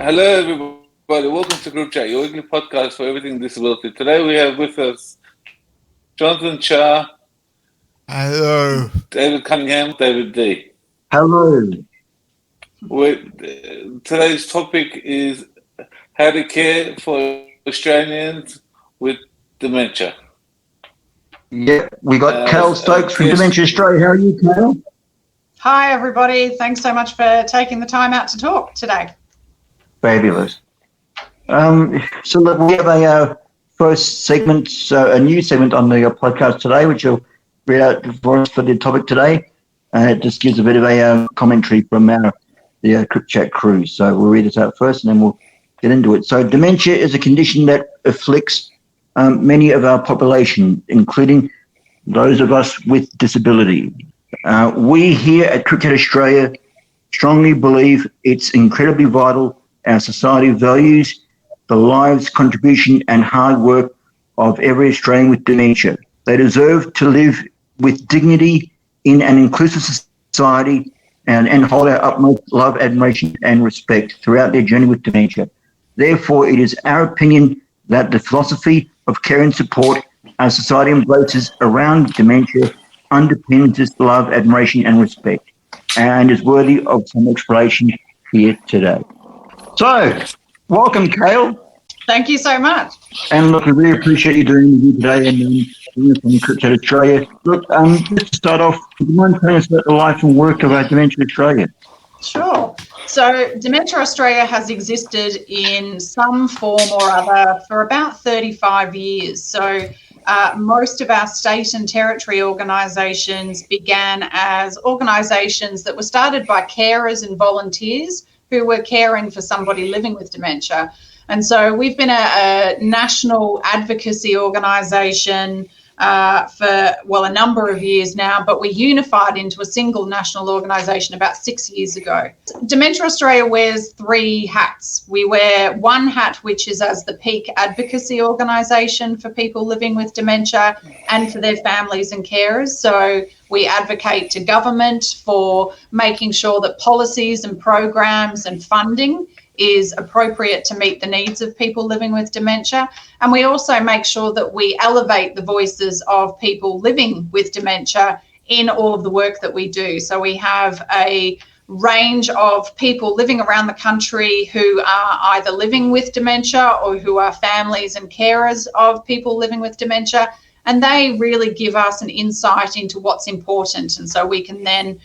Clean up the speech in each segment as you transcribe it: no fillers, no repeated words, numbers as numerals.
Hello, everybody. Welcome to CripChat, your weekly podcast for everything disability. Today we have with us Jonathan Shar. Hello. David Cunningham, David D. Hello. Today's topic is how to care for Australians with dementia. Yeah, we got Kaele Stokes from Dementia Australia. How are you, Kaele? Hi, everybody. Thanks so much for taking the time out to talk today. Fabulous. So look, we have a first segment, a new segment on the podcast today, which I'll read out for us for the topic today. It just gives a bit of a commentary from the CripChat crew. So we'll read it out first and then we'll get into it. So dementia is a condition that afflicts many of our population, including those of us with disability. We here at CripChat Australia strongly believe it's incredibly vital our society values the lives, contribution and hard work of every Australian with dementia. They deserve to live with dignity in an inclusive society and hold our utmost love, admiration and respect throughout their journey with dementia. Therefore, it is our opinion that the philosophy of care and support our society embraces around dementia underpins this love, admiration and respect and is worthy of some exploration here today. So, welcome, Kaele. Thank you so much. And look, we really appreciate you doing the interview today and from CripChat Australia. Look, just to start off, would you mind telling us about the life and work of Dementia Australia? Sure. So Dementia Australia has existed in some form or other for about 35 years. So most of our state and territory organisations began as organisations that were started by carers and volunteers who were caring for somebody living with dementia. And so we've been a national advocacy organisation for, a number of years now, but we unified into a single national organisation about 6 years ago. Dementia Australia wears three hats. We wear one hat, which is as the peak advocacy organisation for people living with dementia and for their families and carers. So we advocate to government for making sure that policies and programs and funding is appropriate to meet the needs of people living with dementia. And we also make sure that we elevate the voices of people living with dementia in all of the work that we do. So we have a range of people living around the country who are either living with dementia or who are families and carers of people living with dementia. And they really give us an insight into what's important. And so we can then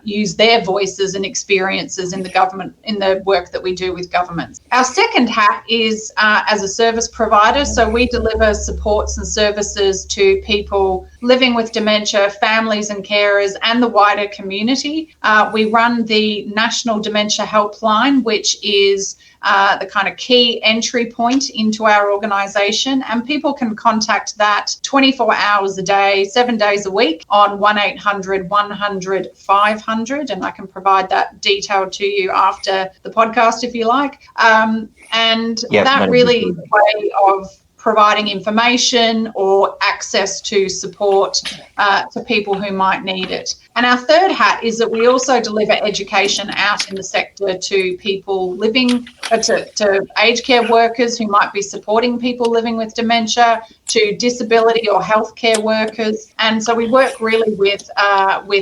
use their voices and experiences in the government, in the work that we do with governments. Our second hat is as a service provider. So we deliver supports and services to people living with dementia, families and carers, and the wider community. We run the National Dementia Helpline, which is the kind of key entry point into our organisation, and people can contact that 24 hours a day, 7 days a week on 1800 100 500, and I can provide that detail to you after the podcast if you like. That really is a way of providing information or access to support to people who might need it. And our third hat is that we also deliver education out in the sector to people living, to aged care workers who might be supporting people living with dementia, to disability or healthcare workers. And so we work really with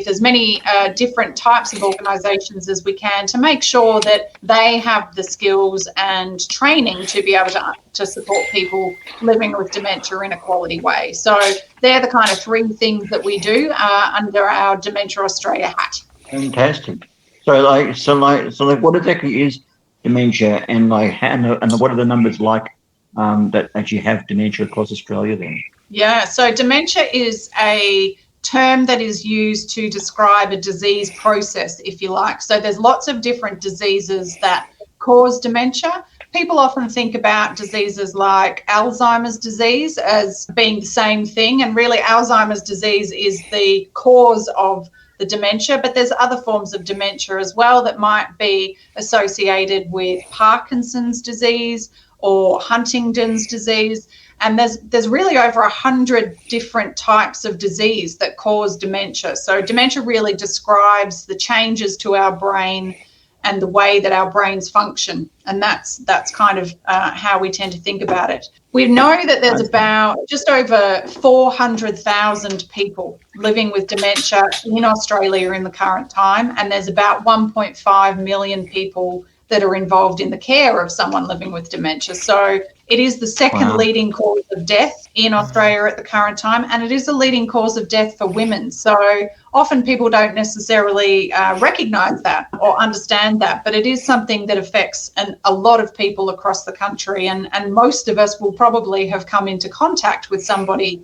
as many different types of organisations as we can to make sure that they have the skills and training to be able to support people living with dementia in a quality way. So they're the kind of three things that we do under our Dementia Australia hat. Fantastic. So what exactly is dementia, and what are the numbers like that actually have dementia across Australia then? Yeah, so dementia is a term that is used to describe a disease process, if you like. So there's lots of different diseases that cause dementia. People often think about diseases like Alzheimer's disease as being the same thing, and really Alzheimer's disease is the cause of the dementia, but there's other forms of dementia as well that might be associated with Parkinson's disease or Huntington's disease. And there's really over 100 different types of disease that cause dementia. So dementia really describes the changes to our brain and the way that our brains function. And that's kind of how we tend to think about it. We know that there's about just over 400,000 people living with dementia in Australia in the current time, and there's about 1.5 million people that are involved in the care of someone living with dementia. So it is the second leading cause of death in Australia at the current time, and it is a leading cause of death for women. So often people don't necessarily recognise that or understand that, but it is something that affects a lot of people across the country, and most of us will probably have come into contact with somebody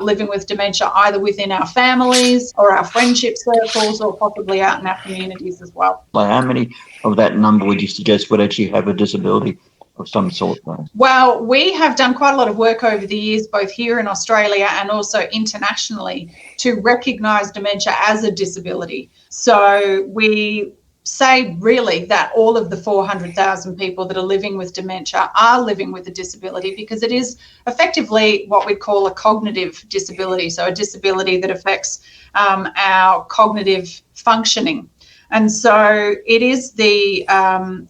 living with dementia, either within our families or our friendship circles, or possibly out in our communities as well. Like, how many of that number would you suggest would actually have a disability of some sort, though? Well, we have done quite a lot of work over the years, both here in Australia and also internationally, to recognise dementia as a disability. So we say really that all of the 400,000 people that are living with dementia are living with a disability, because it is effectively what we'd call a cognitive disability, so a disability that affects our cognitive functioning. And so it is the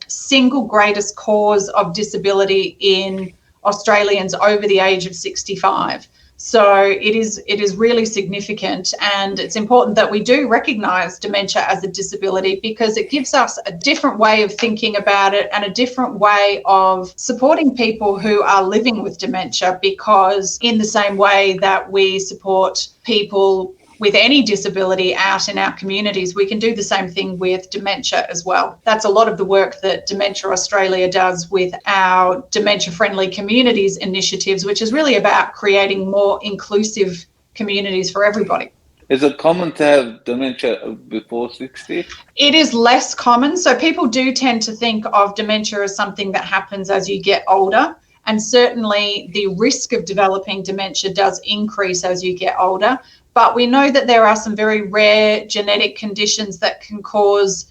single greatest cause of disability in Australians over the age of 65. So it is really significant, and it's important that we do recognise dementia as a disability, because it gives us a different way of thinking about it and a different way of supporting people who are living with dementia, because in the same way that we support people with any disability out in our communities, we can do the same thing with dementia as well. That's a lot of the work that Dementia Australia does with our dementia-friendly communities initiatives, which is really about creating more inclusive communities for everybody. Is it common to have dementia before 60? It is less common. So people do tend to think of dementia as something that happens as you get older. And certainly the risk of developing dementia does increase as you get older. But we know that there are some very rare genetic conditions that can cause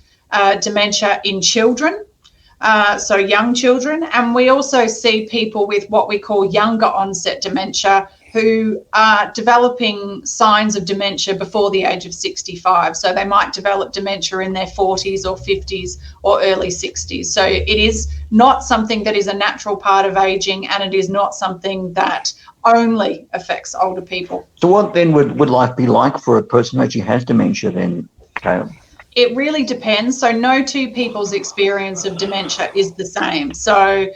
dementia in children, so young children. And we also see people with what we call younger onset dementia who are developing signs of dementia before the age of 65. So they might develop dementia in their 40s or 50s or early 60s. So it is not something that is a natural part of aging, and it is not something that only affects older people. So what then would life be like for a person who actually has dementia then, Kaele? It really depends. So no two people's experience of dementia is the same. So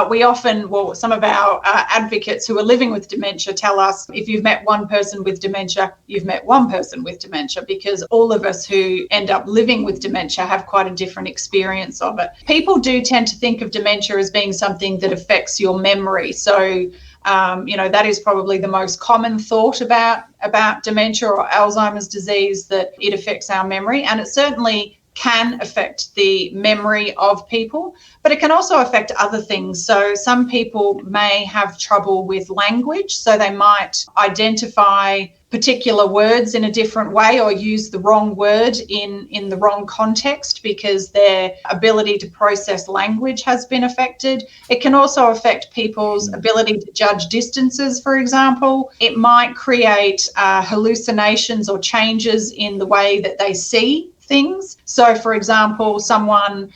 we often, some of our advocates who are living with dementia tell us, if you've met one person with dementia, you've met one person with dementia, because all of us who end up living with dementia have quite a different experience of it. People do tend to think of dementia as being something that affects your memory. So that is probably the most common thought about dementia or Alzheimer's disease, that it affects our memory. And it certainly can affect the memory of people, but it can also affect other things. So some people may have trouble with language, so they might identify particular words in a different way or use the wrong word in the wrong context because their ability to process language has been affected. It can also affect people's ability to judge distances, for example. It might create hallucinations or changes in the way that they see things. So, for example, someone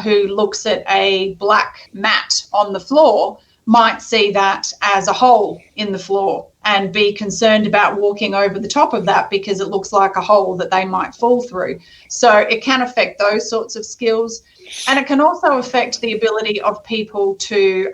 who looks at a black mat on the floor might see that as a hole in the floor and be concerned about walking over the top of that because it looks like a hole that they might fall through. So it can affect those sorts of skills. And it can also affect the ability of people to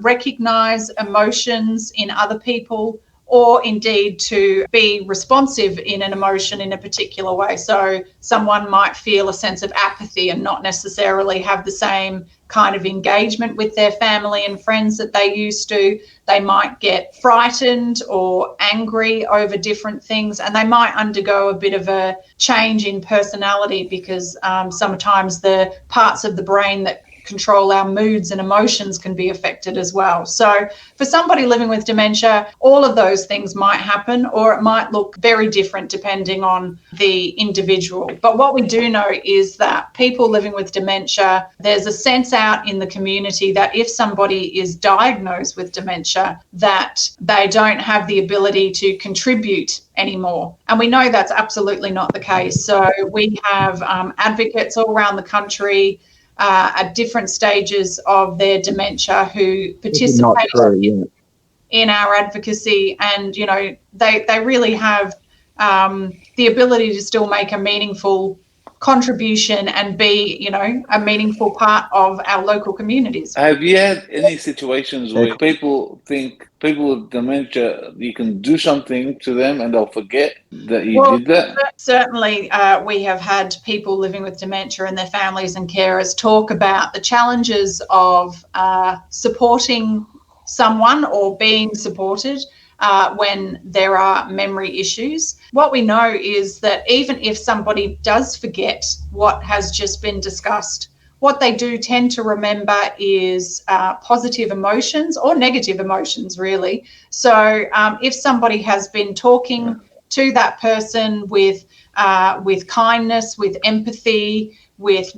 recognise emotions in other people, or indeed to be responsive in an emotion in a particular way. So someone might feel a sense of apathy and not necessarily have the same kind of engagement with their family and friends that they used to. They might get frightened or angry over different things, and they might undergo a bit of a change in personality because sometimes the parts of the brain that control our moods and emotions can be affected as well. So for somebody living with dementia, all of those things might happen, or it might look very different depending on the individual. But what we do know is that people living with dementia, there's a sense out in the community that if somebody is diagnosed with dementia, that they don't have the ability to contribute anymore. And we know that's absolutely not the case. So we have advocates all around the country at different stages of their dementia who participate in our advocacy, and they really have the ability to still make a meaningful contribution and be a meaningful part of our local communities. Have you had any situations where people think people with dementia, you can do something to them and they'll forget that you did that? Certainly, we have had people living with dementia and their families and carers talk about the challenges of supporting someone or being supported when there are memory issues. What we know is that even if somebody does forget what has just been discussed, what they do tend to remember is positive emotions or negative emotions, really. So if somebody has been talking to that person with kindness, with empathy, with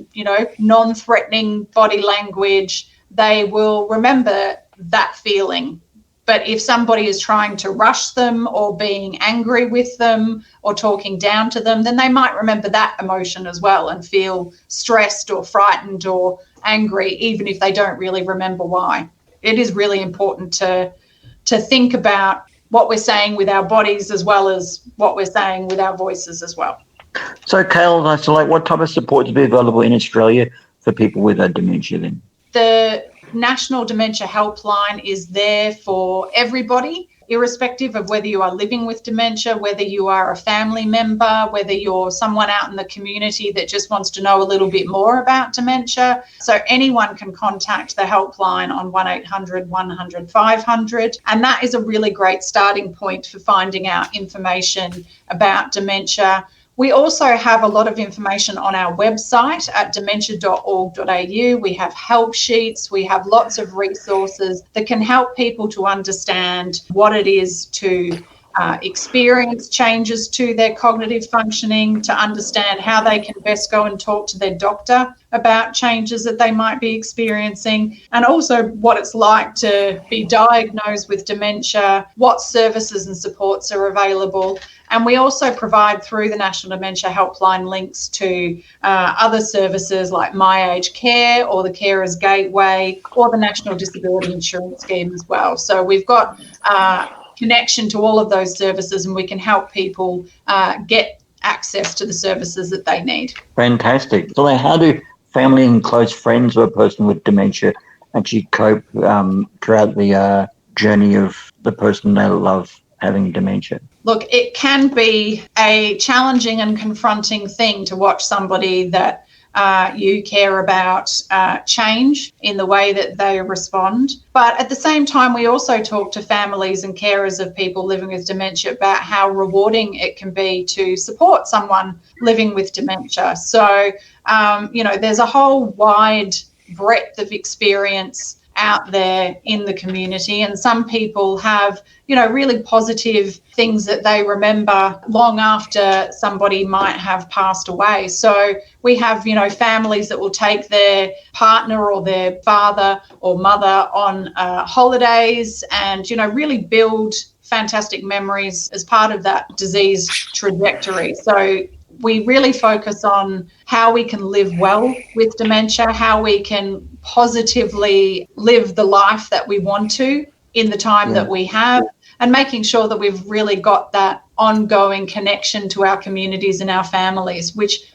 non-threatening body language, they will remember that feeling. But if somebody is trying to rush them or being angry with them or talking down to them, then they might remember that emotion as well and feel stressed or frightened or angry, even if they don't really remember why. It is really important to think about what we're saying with our bodies as well as what we're saying with our voices as well. So, Kaele, what type of support to be available in Australia for people with dementia then? The National Dementia Helpline is there for everybody, irrespective of whether you are living with dementia, whether you are a family member, whether you're someone out in the community that just wants to know a little bit more about dementia. So anyone can contact the helpline on 1800 100 500, and that is a really great starting point for finding out information about dementia. We also have a lot of information on our website at dementia.org.au. We have help sheets. We have lots of resources that can help people to understand what it is to experience changes to their cognitive functioning, to understand how they can best go and talk to their doctor about changes that they might be experiencing, and also what it's like to be diagnosed with dementia, what services and supports are available. And we also provide through the National Dementia Helpline links to other services like My Aged Care or the Carers Gateway or the National Disability Insurance Scheme as well. So we've got connection to all of those services, and we can help people get access to the services that they need. Fantastic. So how do family and close friends of a person with dementia actually cope throughout the journey of the person they love having dementia? Look, it can be a challenging and confronting thing to watch somebody that you care about change in the way that they respond. But at the same time, we also talk to families and carers of people living with dementia about how rewarding it can be to support someone living with dementia. So, there's a whole wide breadth of experience out there in the community, and some people have really positive things that they remember long after somebody might have passed away. So we have families that will take their partner or their father or mother on holidays and really build fantastic memories as part of that disease trajectory. So we really focus on how we can live well with dementia, how we can positively live the life that we want to in the time that we have, and making sure that we've really got that ongoing connection to our communities and our families, which,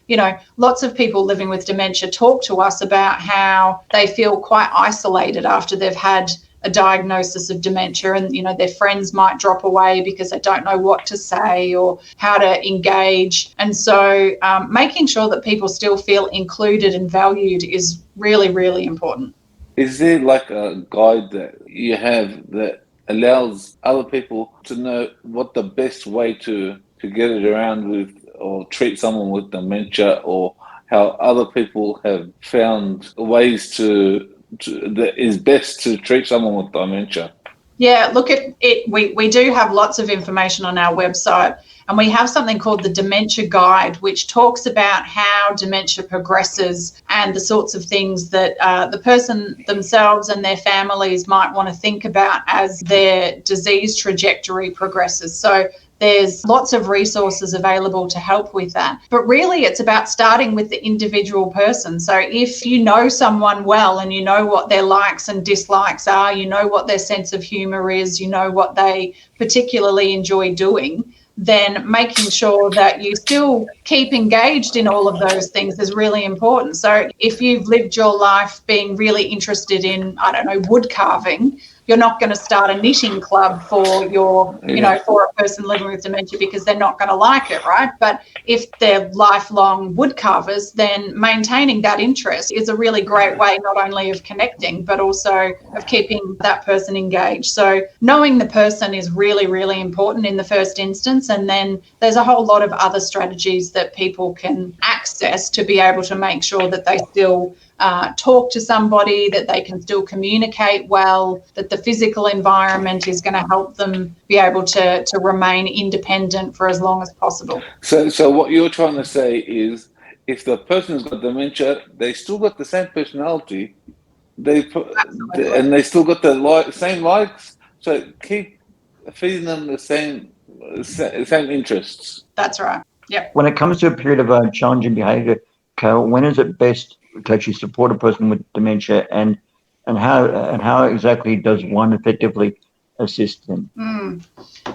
lots of people living with dementia talk to us about how they feel quite isolated after they've had a diagnosis of dementia, and their friends might drop away because they don't know what to say or how to engage. And so making sure that people still feel included and valued is really, really important. Is there like a guide that you have that allows other people to know what the best way to get it around with or treat someone with dementia, or how other people have found ways that is best to treat someone with dementia. Yeah, look at it. We do have lots of information on our website, and we have something called the Dementia Guide, which talks about how dementia progresses and the sorts of things that the person themselves and their families might want to think about as their disease trajectory progresses. So there's lots of resources available to help with that. But really, it's about starting with the individual person. So if you know someone well and you know what their likes and dislikes are, you know what their sense of humour is, you know what they particularly enjoy doing, then making sure that you still keep engaged in all of those things is really important. So if you've lived your life being really interested in, I don't know, wood carving, you're not going to start a knitting club for your, for a person living with dementia, because they're not going to like it, right? But if they're lifelong wood carvers, then maintaining that interest is a really great way not only of connecting, but also of keeping that person engaged. So knowing the person is really, really important in the first instance. And then there's a whole lot of other strategies that people can access to be able to make sure that they still talk to somebody, that they can still communicate well, that the physical environment is going to help them be able to remain independent for as long as possible. So what you're trying to say is, if the person's got dementia, they still got the same personality, and they still got the same likes. So keep feeding them the same interests. That's right. Yep. When it comes to a period of challenging behaviour, Kaele, when is it best to actually support a person with dementia, and how exactly does one effectively assist them?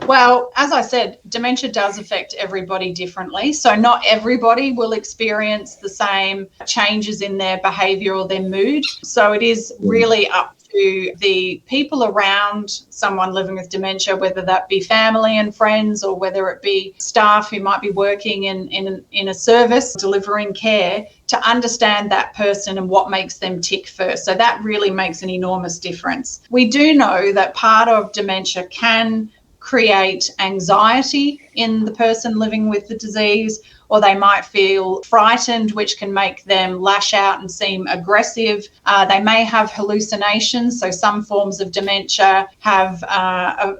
Well, as I said, dementia does affect everybody differently. So not everybody will experience the same changes in their behaviour or their mood. So it is really up to the people around someone living with dementia, whether that be family and friends, or whether it be staff who might be working in a service delivering care, to understand that person and what makes them tick first. So that really makes an enormous difference. We do know that part of dementia can create anxiety in the person living with the disease, or they might feel frightened, which can make them lash out and seem aggressive. They may have hallucinations. So some forms of dementia have a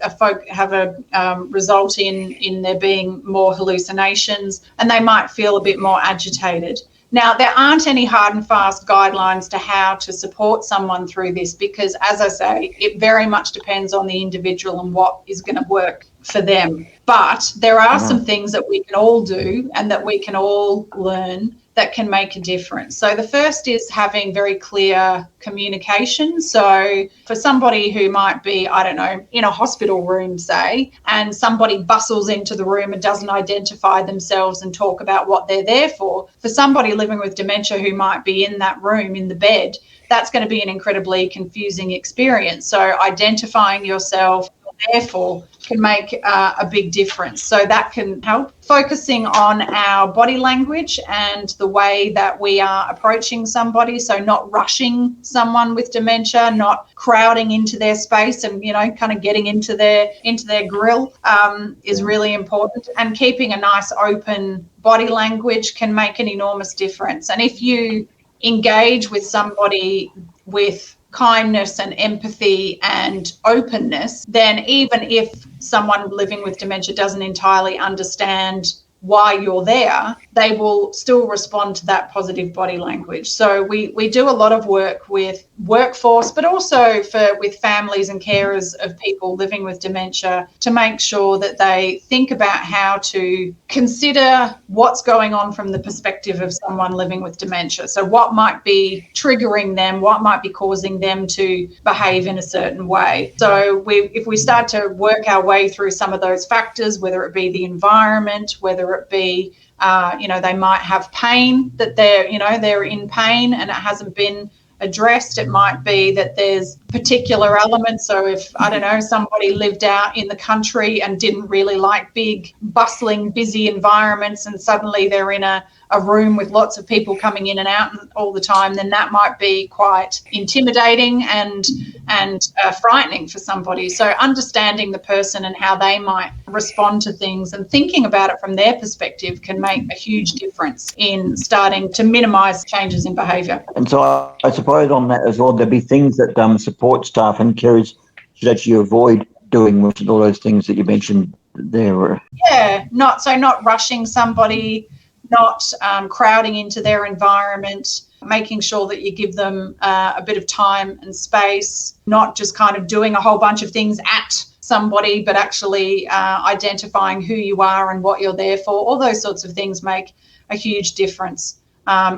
result in there being more hallucinations, and they might feel a bit more agitated. Now, there aren't any hard and fast guidelines to how to support someone through this, because, as I say, it very much depends on the individual and what is going to work for them. But there are some things that we can all do and that we can all learn that can make a difference. So the first is having very clear communication. So for somebody who might be, I don't know, in a hospital room, say, and somebody bustles into the room and doesn't identify themselves and talk about what they're there for somebody living with dementia who might be in that room, in the bed, that's going to be an incredibly confusing experience. So identifying yourself, therefore, can make a big difference. So that can help. Focusing on our body language and the way that we are approaching somebody. So not rushing someone with dementia, not crowding into their space and, kind of getting into their grill is really important. And keeping a nice open body language can make an enormous difference. And if you engage with somebody with kindness and empathy and openness, then even if someone living with dementia doesn't entirely understand why you're there, they will still respond to that positive body language. So we do a lot of work with workforce, but also with families and carers of people living with dementia, to make sure that they think about how to consider what's going on from the perspective of someone living with dementia. So what might be triggering them, what might be causing them to behave in a certain way. So if we start to work our way through some of those factors, whether it be the environment, whether it be they might have pain, that they're in pain and it hasn't been addressed. It might be that there's particular elements. So if, I don't know, somebody lived out in the country and didn't really like big, bustling, busy environments, and suddenly they're in a a room with lots of people coming in and out all the time, then that might be quite intimidating and frightening for somebody. So understanding the person and how they might respond to things and thinking about it from their perspective can make a huge difference in starting to minimise changes in behaviour. And so I suppose on that as well, there'd be things that support staff and carers should actually avoid doing, with all those things that you mentioned there. Yeah, not rushing somebody, not crowding into their environment, making sure that you give them a bit of time and space, not just kind of doing a whole bunch of things at somebody, but actually identifying who you are and what you're there for. All those sorts of things make a huge difference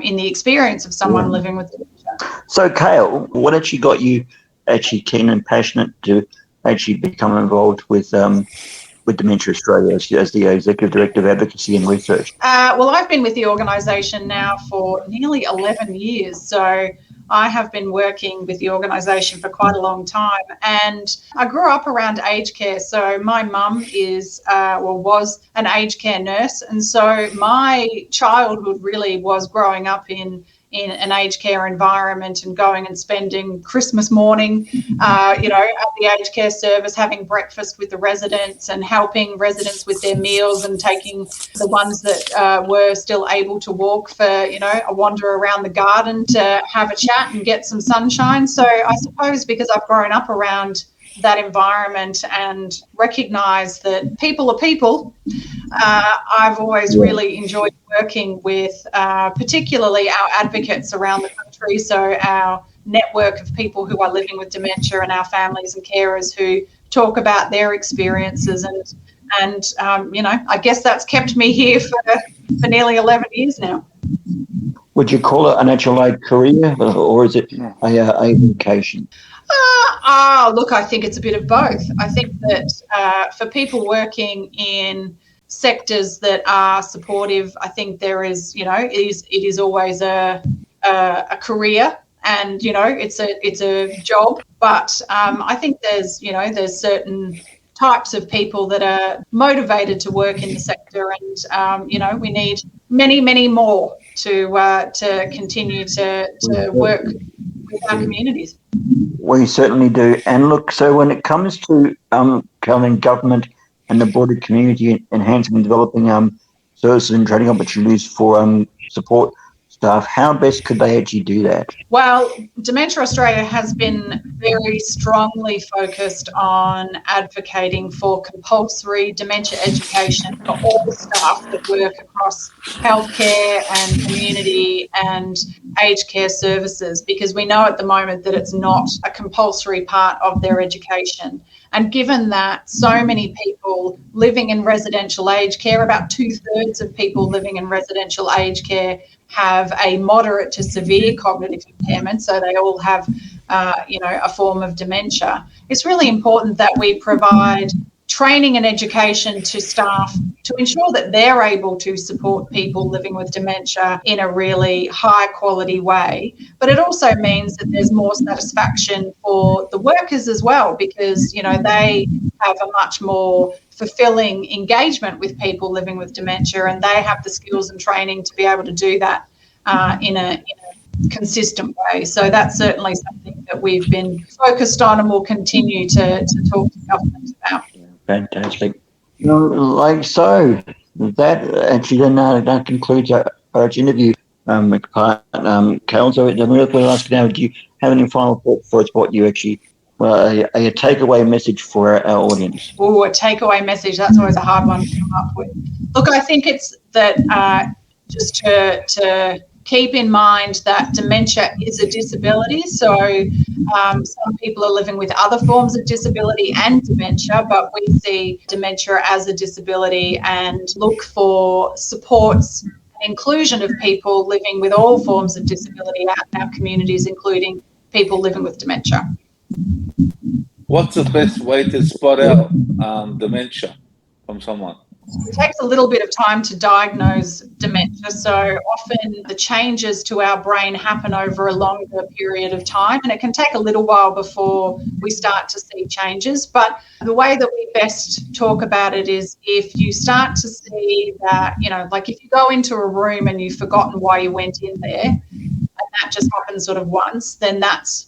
in the experience of someone living with dementia. So, Kaele, what actually got you actually keen and passionate to actually become involved with Dementia Australia as the Executive Director of Advocacy and Research? Well, I've been with the organisation now for nearly 11 years, so I have been working with the organisation for quite a long time, and I grew up around aged care. So my mum was an aged care nurse, and so my childhood really was growing up in an aged care environment and going and spending Christmas morning, at the aged care service, having breakfast with the residents and helping residents with their meals and taking the ones that were still able to walk for, a wander around the garden to have a chat and get some sunshine. So I suppose because I've grown up around that environment and recognise that people are people, I've always really enjoyed working with particularly our advocates around the country, so our network of people who are living with dementia and our families and carers who talk about their experiences, and I guess that's kept me here for nearly 11 years now. Would you call it an actual career, or is it a vocation? Look, I think it's a bit of both. I think that for people working in sectors that are supportive, I think there is, it is always a career, and it's a job. But I think there's certain types of people that are motivated to work in the sector, and we need many more to continue to work with our communities. We certainly do. And look, so when it comes to government and the broader community enhancing and developing services and training opportunities for support staff, how best could they actually do that? Well, Dementia Australia has been very strongly focused on advocating for compulsory dementia education for all staff that work across healthcare and community and aged care services, because we know at the moment that it's not a compulsory part of their education. And given that so many people living in residential aged care, about 2/3 of people living in residential aged care have a moderate to severe cognitive impairment, so they all have, a form of dementia. It's really important that we provide training and education to staff to ensure that they're able to support people living with dementia in a really high quality way. But it also means that there's more satisfaction for the workers as well, because, they have a much more fulfilling engagement with people living with dementia, and they have the skills and training to be able to do that in a consistent way. So that's certainly something that we've been focused on and will continue to talk to government about. Fantastic. So that actually then that concludes our interview, Kaele. So I'm going to ask now, do you have any final thoughts for us, what you actually, a takeaway message for our audience? Oh, a takeaway message, that's always a hard one to come up with. Look, I think it's that just to keep in mind that dementia is a disability. So some people are living with other forms of disability and dementia, but we see dementia as a disability and look for supports and inclusion of people living with all forms of disability out in our communities, including people living with dementia. What's the best way to spot out dementia from someone? It takes a little bit of time to diagnose dementia. So often the changes to our brain happen over a longer period of time, and it can take a little while before we start to see changes. But the way that we best talk about it is if you start to see that, like if you go into a room and you've forgotten why you went in there, and that just happens sort of once, then that's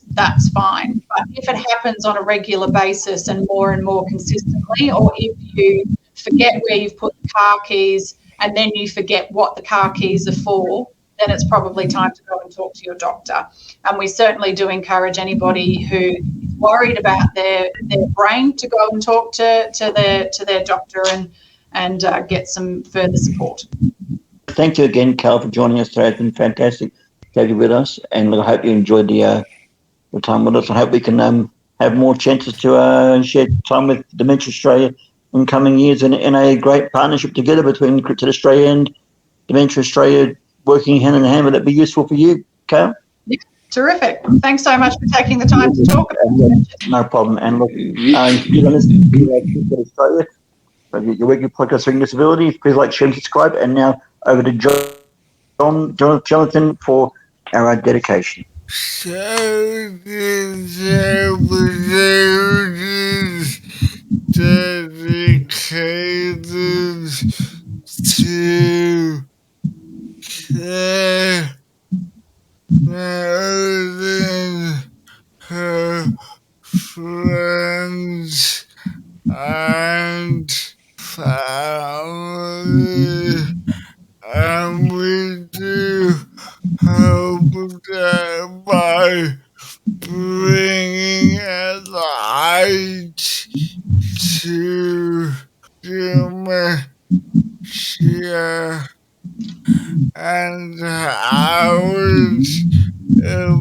fine. But if it happens on a regular basis and more consistently, or if you forget where you've put the car keys and then you forget what the car keys are for, then it's probably time to go and talk to your doctor. And we certainly do encourage anybody who is worried about their brain to go and talk to their doctor and get some further support. Thank you again, Kaele, for joining us today. It's been fantastic to have you with us, and I hope you enjoyed the time with us. I hope we can have more chances to share time with Dementia Australia in coming years in a great partnership together between CripChat Australia and Dementia Australia, working hand in hand. Would that be useful for you, Kaele? Yeah, terrific. Thanks so much for taking the time to talk about it. No problem. And look, you're going to CripChat Australia, your weekly podcast on disabilities. Please like, share, and subscribe. And now over to Jonathan for our dedication. So this episode is dedicated to Claire and her friends and family, and we do hope that by bringing a light to dementia and how it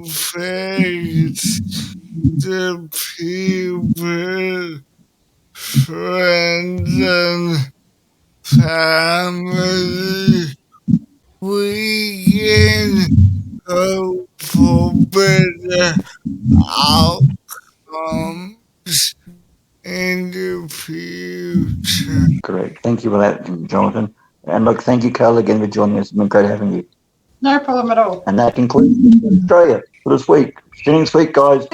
affects the people, friends, and family, we can hope for better outcomes in the future. Correct. Thank you for that, Jonathan. And look, thank you, Kaele, again for joining us. It's been great having you. No problem at all. And that concludes Australia for this week. See you next week, guys.